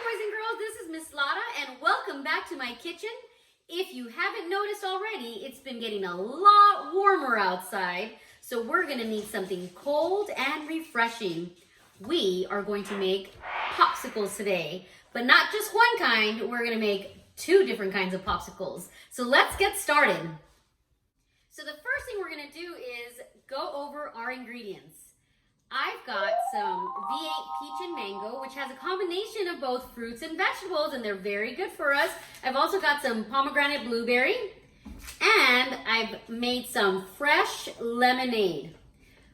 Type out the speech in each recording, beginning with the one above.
boys and girls, this is Miss Lara and welcome back to my kitchen. If you haven't noticed already, it's been getting a lot warmer outside, so we're going to need something cold and refreshing. We are going to make popsicles today, but not just one kind, we're going to make two different kinds of popsicles. So let's get started. So the first thing we're going to do is go over our ingredients. I've got some V8 peach and mango, which has a combination of both fruits and vegetables, and they're very good for us. I've also got some pomegranate blueberry, and I've made some fresh lemonade.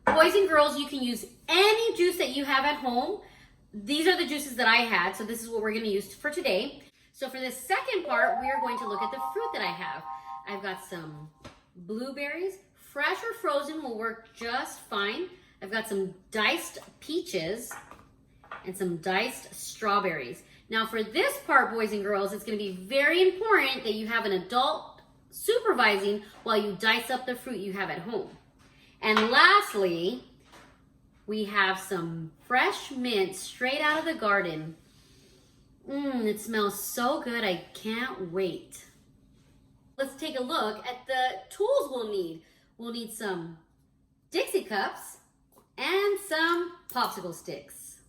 Boys and girls, you can use any juice that you have at home. These are the juices that I had, so this is what we're going to use for today. So for the second part, we are going to look at the fruit that I have. I've got some blueberries. Fresh or frozen will work just fine. I've got some diced peaches and some diced strawberries. Now for this part, boys and girls, it's going to be very important that you have an adult supervising while you dice up the fruit you have at home. And lastly, we have some fresh mint straight out of the garden. It smells so good, I can't wait. Let's take a look at the tools we'll need. We'll need some Dixie cups and some popsicle sticks.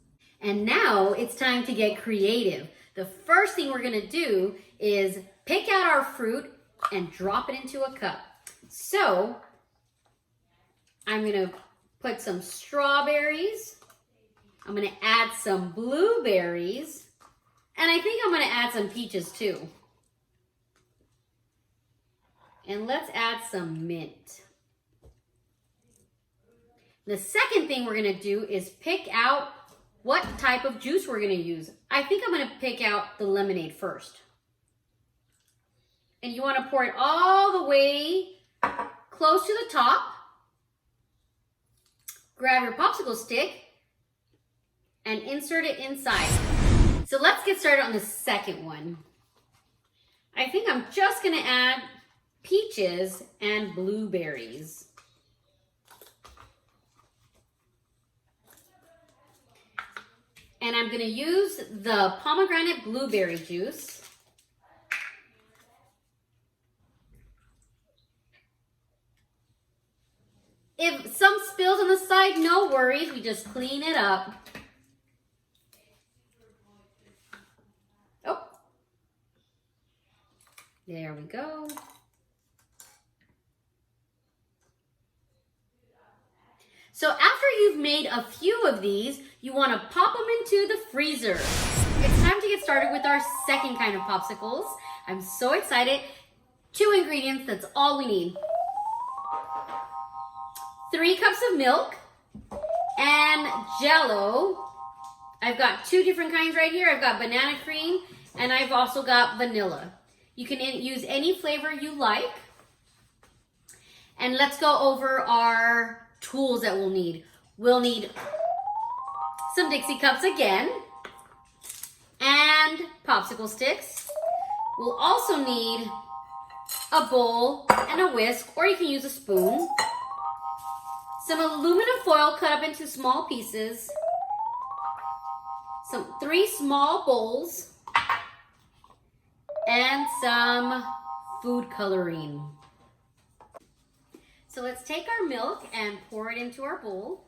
And now it's time to get creative. The first thing we're gonna do is pick out our fruit and drop it into a cup. So I'm gonna put some strawberries, I'm gonna add some blueberries, and I think I'm gonna add some peaches too. And let's add some mint. The second thing we're gonna do is pick out what type of juice we're gonna use. I think I'm gonna pick out the lemonade first. And you wanna pour it all the way close to the top. Grab your popsicle stick and insert it inside. So let's get started on the second one. I think I'm just gonna add peaches and blueberries. And I'm gonna use the pomegranate blueberry juice. If some spills on the side, no worries, we just clean it up. Oh, there we go. So after you've made a few of these, you want to pop them into the freezer. It's time to get started with our second kind of popsicles. I'm so excited. 2 ingredients, that's all we need. 3 cups of milk and JELL-O. I've got 2 different kinds right here. I've got banana cream and I've also got vanilla. You can use any flavor you like. And let's go over our tools that we'll need. We'll need some Dixie cups again and popsicle sticks. We'll also need a bowl and a whisk, or you can use a spoon. Some aluminum foil cut up into small pieces. 3 small bowls and some food coloring. So let's take our milk and pour it into our bowl.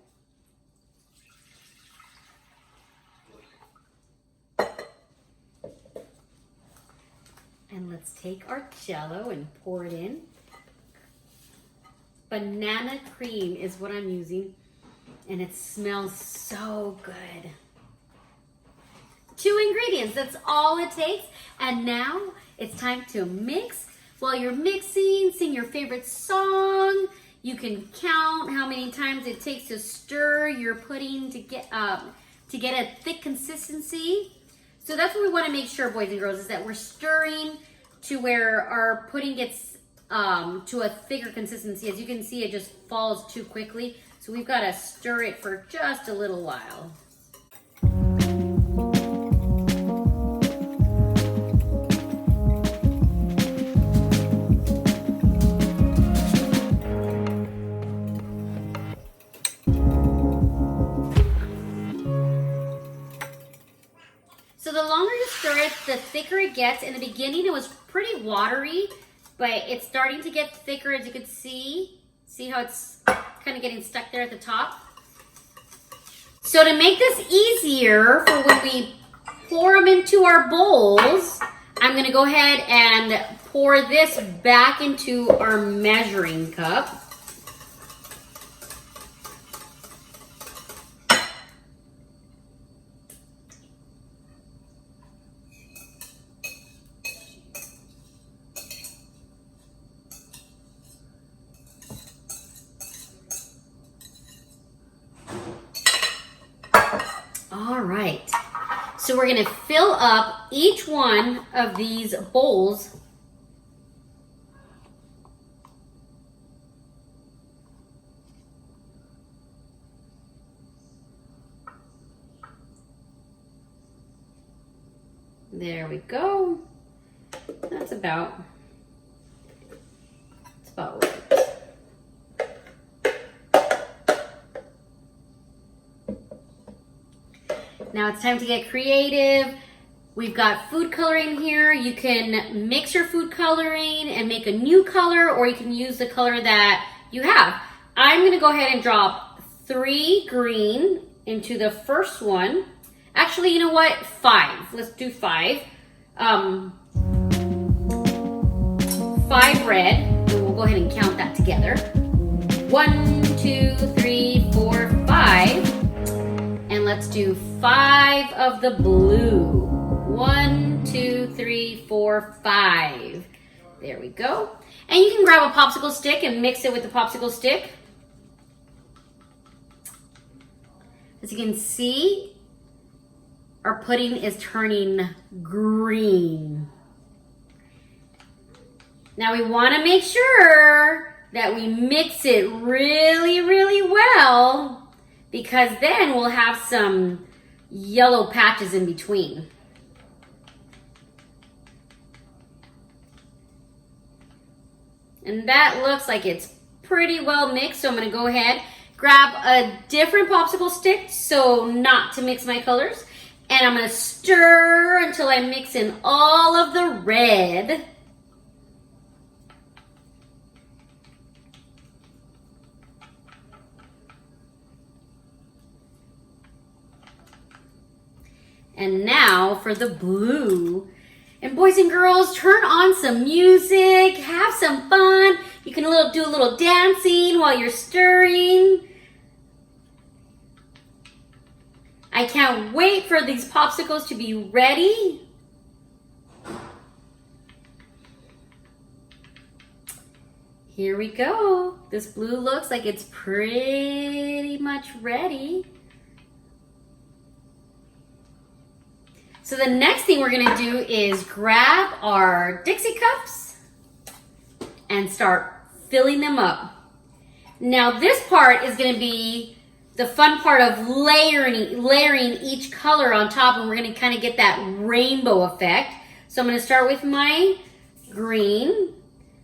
And let's take our JELL-O and pour it in. Banana cream is what I'm using, and it smells so good. 2 ingredients, that's all it takes. And now it's time to mix. While you're mixing, sing your favorite song. You can count how many times it takes to stir your pudding to get a thick consistency. So that's what we want to make sure, boys and girls, is that we're stirring to where our pudding gets to a thicker consistency. As you can see, it just falls too quickly. So we've got to stir it for just a little while. So the longer you stir it, the thicker it gets. In the beginning, it was pretty watery, but it's starting to get thicker, as you can see. See how it's kind of getting stuck there at the top? So to make this easier for when we pour them into our bowls, I'm gonna go ahead and pour this back into our measuring cup. All right, so we're gonna fill up each one of these bowls . There we go. That's about right. Now it's time to get creative. We've got food coloring here. You can mix your food coloring and make a new color, or you can use the color that you have. I'm gonna go ahead and drop 3 green into the first one. Actually, you know what? 5. Let's do 5. 5 red. And we'll go ahead and count that together. 1, 2, 3, 4, 5. And let's do 5 of the blue. 1, 2, 3, 4, 5. There we go. And you can grab a popsicle stick and mix it with the popsicle stick. As you can see, our pudding is turning green. Now we want to make sure that we mix it really, really well, because then we'll have some yellow patches in between. And that looks like it's pretty well mixed, so I'm going to go ahead, grab a different popsicle stick so not to mix my colors. And I'm going to stir until I mix in all of the red. And now for the blue. And boys and girls, turn on some music, have some fun. You can do a little dancing while you're stirring. I can't wait for these popsicles to be ready. Here we go. This blue looks like it's pretty much ready. So the next thing we're gonna do is grab our Dixie cups and start filling them up. Now this part is gonna be the fun part of layering each color on top, and we're gonna kind of get that rainbow effect. So I'm gonna start with my green.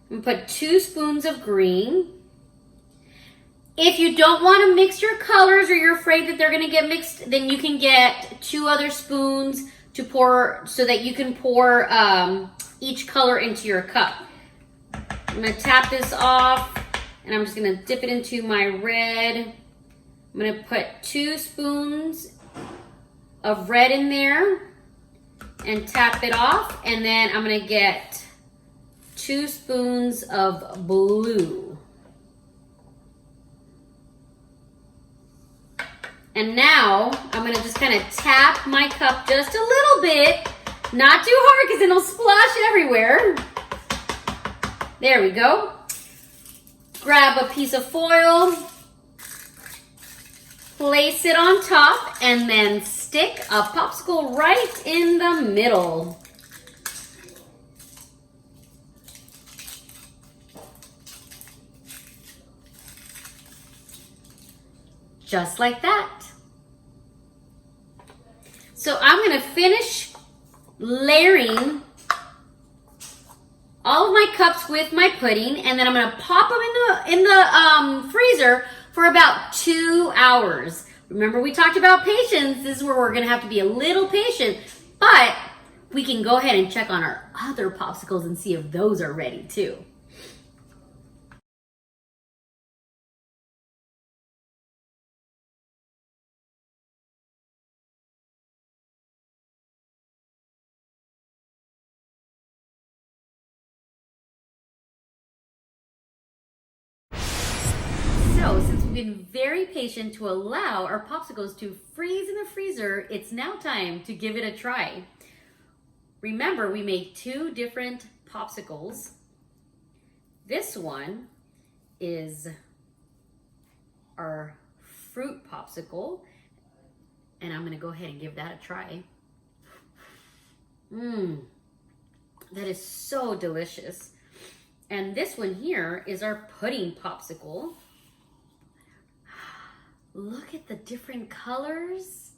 I'm gonna put 2 spoons of green. If you don't want to mix your colors, or you're afraid that they're gonna get mixed, then you can get 2 other spoons to pour, so that you can pour each color into your cup. I'm gonna tap this off, and I'm just gonna dip it into my red. I'm gonna put 2 spoons of red in there and tap it off, and then I'm gonna get 2 spoons of blue. And now I'm gonna just kind of tap my cup just a little bit, not too hard because then it'll splash everywhere. There we go. Grab a piece of foil, place it on top, and then stick a popsicle right in the middle. Just like that. So I'm gonna finish layering all of my cups with my pudding, and then I'm gonna pop them in the freezer for about 2 hours. Remember, we talked about patience. This is where we're gonna have to be a little patient. But we can go ahead and check on our other popsicles and see if those are ready too. So, since we've been very patient to allow our popsicles to freeze in the freezer, it's now time to give it a try. Remember, we made 2 different popsicles. This one is our fruit popsicle, and I'm gonna go ahead and give that a try. That is so delicious. And this one here is our pudding popsicle. Look at the different colors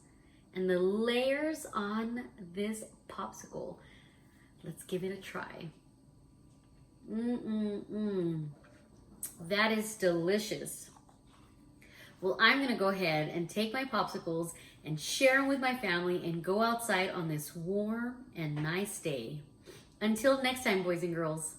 and the layers on this popsicle. Let's give it a try. That is delicious. Well, I'm gonna go ahead and take my popsicles and share them with my family and go outside on this warm and nice day. Until next time, boys and girls.